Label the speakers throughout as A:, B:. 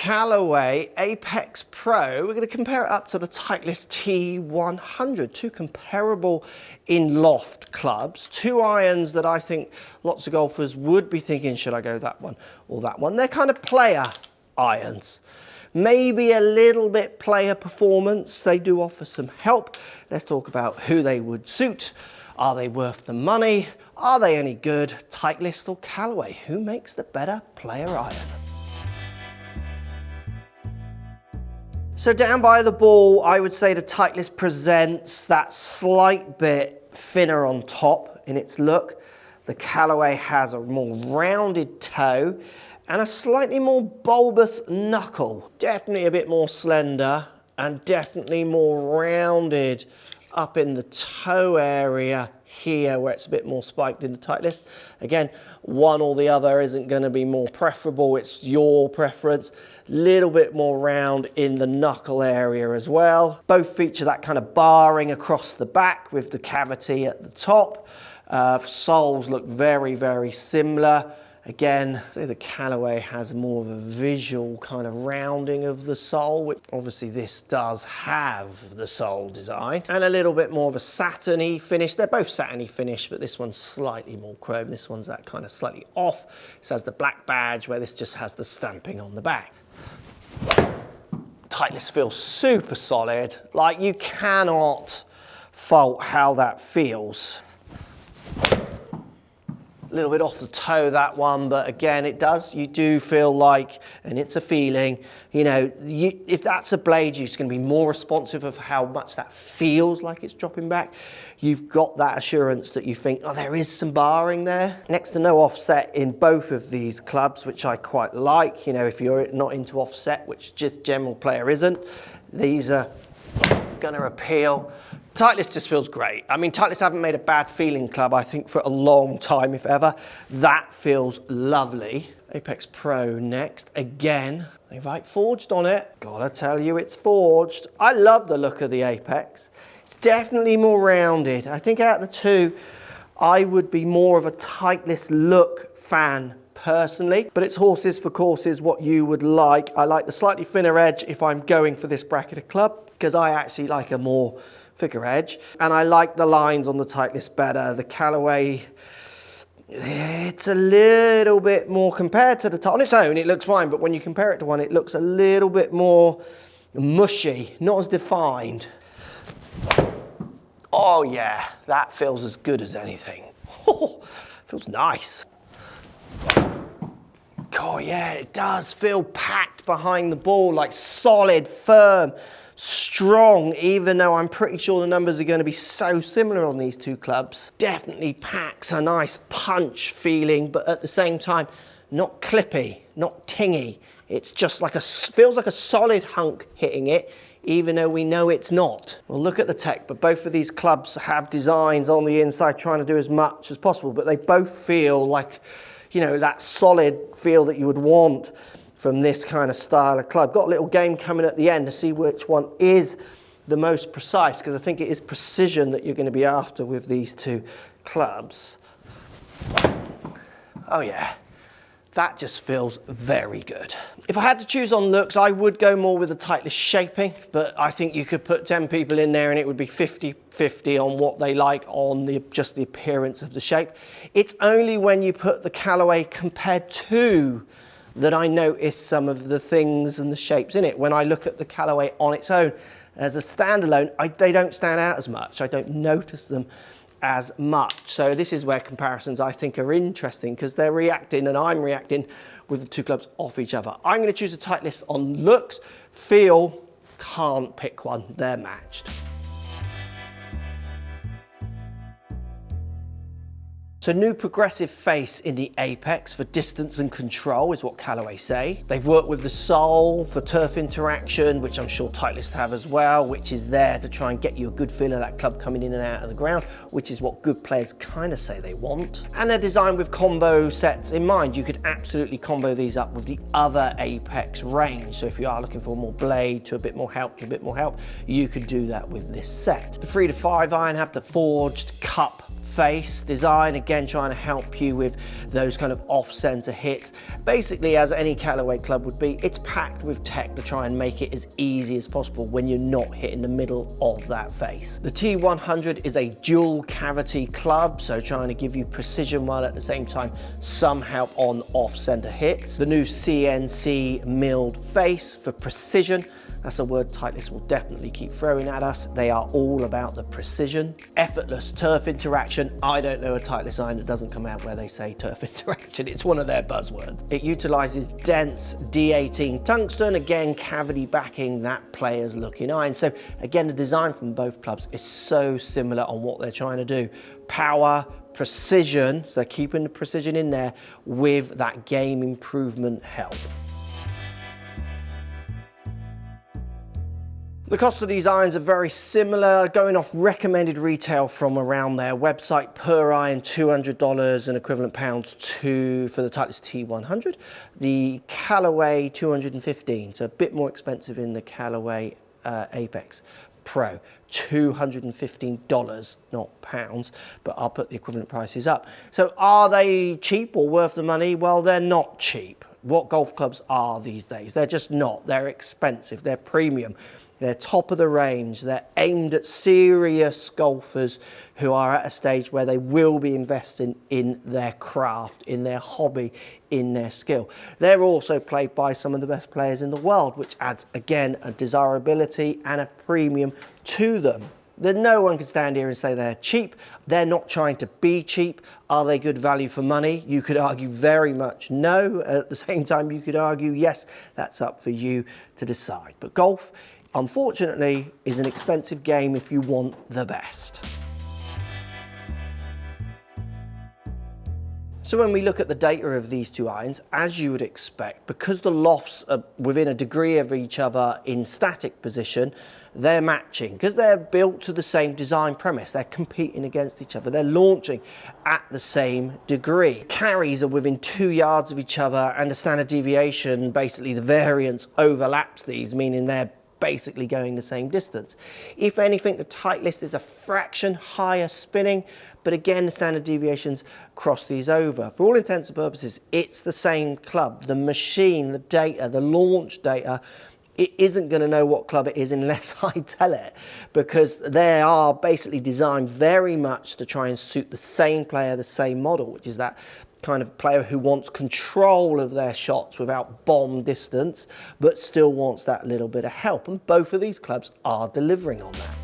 A: Callaway Apex Pro. We're going to compare it up to the Titleist T100, two comparable in loft clubs, two irons that I think lots of golfers would be thinking, should I go that one or that one? They're kind of player irons. Maybe a little bit player performance. They do offer some help. Let's talk about who they would suit. Are they worth the money? Are they any good? Titleist or Callaway? Who makes the better player iron? So down by the ball, I would say the Titleist presents that slight bit thinner on top in its look. The Callaway has a more rounded toe and a slightly more bulbous knuckle. Definitely a bit more slender and definitely more rounded up in the toe area here where it's a bit more spiked in the Titleist. Again, one or the other isn't going to be more preferable, it's your preference. Little bit more round in the knuckle area as well. Both feature that kind of barring across the back with the cavity at the top. Soles look very, very similar. Again, say the Callaway has more of a visual kind of rounding of the sole, which obviously this does have the sole design, and a little bit more of a satiny finish. They're both satiny finish, but this one's slightly more chrome. This one's that kind of slightly off. This has the black badge where this just has the stamping on the back. Titleist feels super solid. Like, you cannot fault how that feels. A little bit off the toe, that one, but again, you do feel like, and it's a feeling, you know, if that's a blade, you're just going to be more responsive of how much that feels like it's dropping back. You've got that assurance that you think, oh, there is some barring there. Next to no offset in both of these clubs, which I quite like. You know, if you're not into offset, which just general player isn't, these are going to appeal. Titleist just feels great. I mean, Titleist haven't made a bad feeling club, I think, for a long time, if ever. That feels lovely. Apex Pro next. Again, they write forged on it. Gotta tell you, it's forged. I love the look of the Apex. It's definitely more rounded. I think out of the two, I would be more of a Titleist look fan personally, but it's horses for courses, what you would like. I like the slightly thinner edge if I'm going for this bracket of club, because I actually like a more figure edge, and I like the lines on the Titleist better. The Callaway, it's a little bit more compared to the on its own, it looks fine, but when you compare it to one, it looks a little bit more mushy, not as defined. Oh yeah, that feels as good as anything. Oh, feels nice. Oh yeah, it does feel packed behind the ball, like solid, firm, strong, even though I'm pretty sure the numbers are going to be so similar on these two clubs. Definitely packs a nice punch feeling, but at the same time, not clippy, not tingy. It's just like feels like a solid hunk hitting it, even though we know it's not. Well, look at the tech, but both of these clubs have designs on the inside trying to do as much as possible, but they both feel like, you know, that solid feel that you would want from this kind of style of club. Got a little game coming at the end to see which one is the most precise, because I think it is precision that you're going to be after with these two clubs. Oh yeah, that just feels very good. If I had to choose on looks, I would go more with the Titleist shaping, but I think you could put 10 people in there and it would be 50-50 on what they like on just the appearance of the shape. It's only when you put the Callaway compared to that I notice some of the things and the shapes in it. When I look at the Callaway on its own as a standalone, they don't stand out as much. I don't notice them as much. So this is where comparisons I think are interesting, because they're reacting and I'm reacting with the two clubs off each other. I'm going to choose a Titleist on looks. Feel, can't pick one. They're matched. So new progressive face in the Apex for distance and control is what Callaway say. They've worked with the sole for turf interaction, which I'm sure Titleist have as well, which is there to try and get you a good feel of that club coming in and out of the ground, which is what good players kind of say they want. And they're designed with combo sets in mind. You could absolutely combo these up with the other Apex range. So if you are looking for more blade to a bit more help, you could do that with this set. The 3 to 5 iron have the forged cup face design, again trying to help you with those kind of off-center hits. Basically, as any Callaway club would be, it's packed with tech to try and make it as easy as possible when you're not hitting the middle of that face. The T100 is a dual cavity club, so trying to give you precision while at the same time some help on off-center hits. The new CNC milled face for precision. That's a word Titleist will definitely keep throwing at us. They are all about the precision. Effortless turf interaction. I don't know a Titleist iron that doesn't come out where they say turf interaction. It's one of their buzzwords. It utilizes dense D18 tungsten, again, cavity backing that player's looking iron. So again, the design from both clubs is so similar on what they're trying to do. Power, precision, so keeping the precision in there with that game improvement help. The cost of these irons are very similar, going off recommended retail from around their website. Per iron, $200 and equivalent pounds for the Titleist T100. The Callaway 215, so a bit more expensive in the Callaway Apex Pro. $215, not pounds, but I'll put the equivalent prices up. So are they cheap or worth the money? Well, they're not cheap. What golf clubs are these days? They're just not. They're expensive, they're premium. They're top of the range. They're aimed at serious golfers who are at a stage where they will be investing in their craft, in their hobby, in their skill. They're also played by some of the best players in the world, which adds, again, a desirability and a premium to them. No one can stand here and say they're cheap. They're not trying to be cheap. Are they good value for money? You could argue very much no. At the same time, you could argue yes. That's up for you to decide. But golf, unfortunately, is an expensive game if you want the best. So when we look at the data of these two irons, as you would expect, because the lofts are within a degree of each other in static position, they're matching because they're built to the same design premise. They're competing against each other. They're launching at the same degree. Carries are within 2 yards of each other, and the standard deviation, basically the variance, overlaps these, meaning they're basically going the same distance. If anything, the Titleist is a fraction higher spinning, but again, the standard deviations cross these over. For all intents and purposes, it's the same club. The machine, the data, the launch data, it isn't going to know what club it is unless I tell it, because they are basically designed very much to try and suit the same player, the same model, which is that kind of player who wants control of their shots without bomb distance, but still wants that little bit of help. And both of these clubs are delivering on that.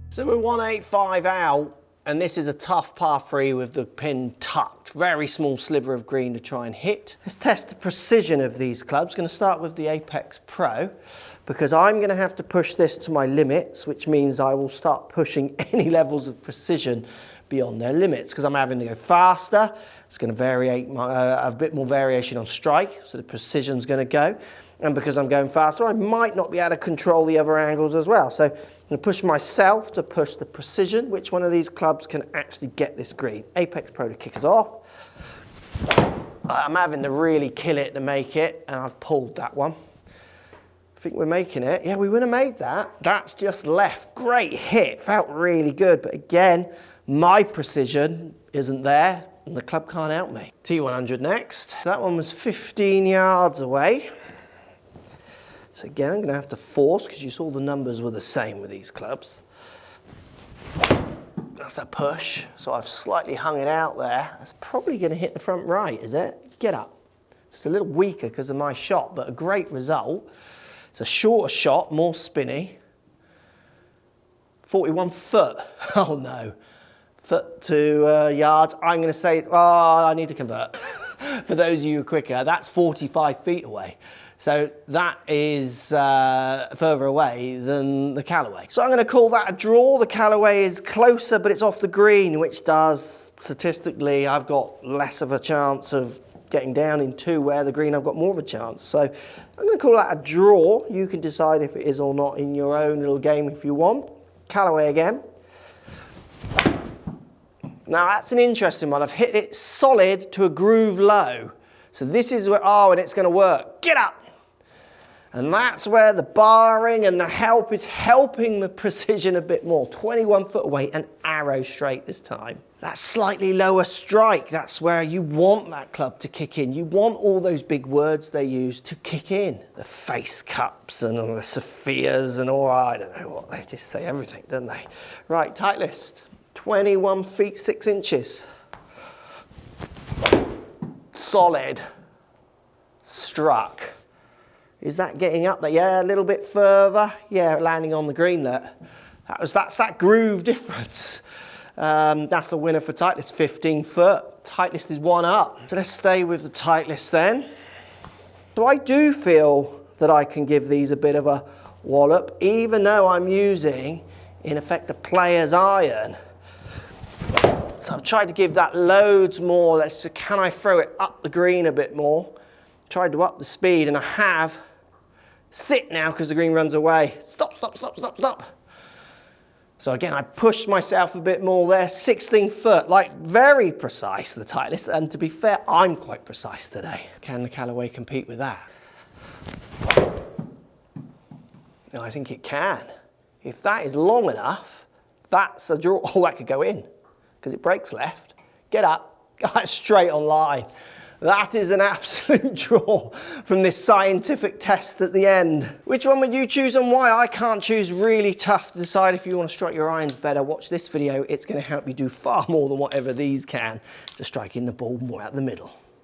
A: So we're 185 out, and this is a tough par 3 with the pin tucked. Very small sliver of green to try and hit. Let's test the precision of these clubs. Going to start with the Apex Pro, because I'm going to have to push this to my limits, which means I will start pushing any levels of precision beyond their limits, because I'm having to go faster. It's going to vary a bit more variation on strike, so the precision's going to go. And because I'm going faster, I might not be able to control the other angles as well. So I'm going to push myself to push the precision. Which one of these clubs can actually get this green? Apex Pro to kick us off. I'm having to really kill it to make it, and I've pulled that one. I think we're making it. Yeah, we wouldn't have made that. That's just left. Great hit. Felt really good. But again, my precision isn't there, and the club can't help me. T100 next. That one was 15 yards away. So again, I'm going to have to force, because you saw the numbers were the same with these clubs. That's a push. So I've slightly hung it out there. That's probably going to hit the front right, is it? Get up. It's a little weaker because of my shot, but a great result. It's a shorter shot, more spinny. 41 foot. Oh no. Foot to yards. I'm going to say, oh, I need to convert. For those of you who are quicker, that's 45 feet away. So that is further away than the Callaway. So I'm going to call that a draw. The Callaway is closer, but it's off the green, which does, statistically, I've got less of a chance of getting down in 2, where the green I've got more of a chance. So I'm going to call that a draw. You can decide if it is or not in your own little game if you want. Callaway again. Now that's an interesting one. I've hit it solid to a groove low. So this is where, oh, and it's going to work. Get up. And that's where the barring and the help is helping the precision a bit more. 21 foot away and arrow straight this time. That slightly lower strike, that's where you want that club to kick in. You want all those big words they use to kick in. The face cups and all the Sophias and all, I don't know what, they just say everything, don't they? Right, Titleist, 21 feet 6 inches. Solid. Struck. Is that getting up there? Yeah, a little bit further. Yeah, landing on the green there. That's that groove difference. That's a winner for Titleist, 15 foot. Titleist is 1 up. So let's stay with the Titleist then. So I do feel that I can give these a bit of a wallop, even though I'm using, in effect, a player's iron. So I've tried to give that loads more. Can I throw it up the green a bit more? Tried to up the speed, and I have. Sit now because the green runs away. Stop, stop, stop, stop, stop. So again, I pushed myself a bit more there. 16 foot, like very precise, the Titleist. And to be fair, I'm quite precise today. Can the Callaway compete with that? No, I think it can. If that is long enough, that's a draw. Oh, that could go in because it breaks left. Get up, straight on line. That is an absolute draw from this scientific test at the end. Which one would you choose and why? I can't choose. Really tough to decide. If you want to strike your irons better, watch this video. It's going to help you do far more than whatever these can to striking the ball more out the middle.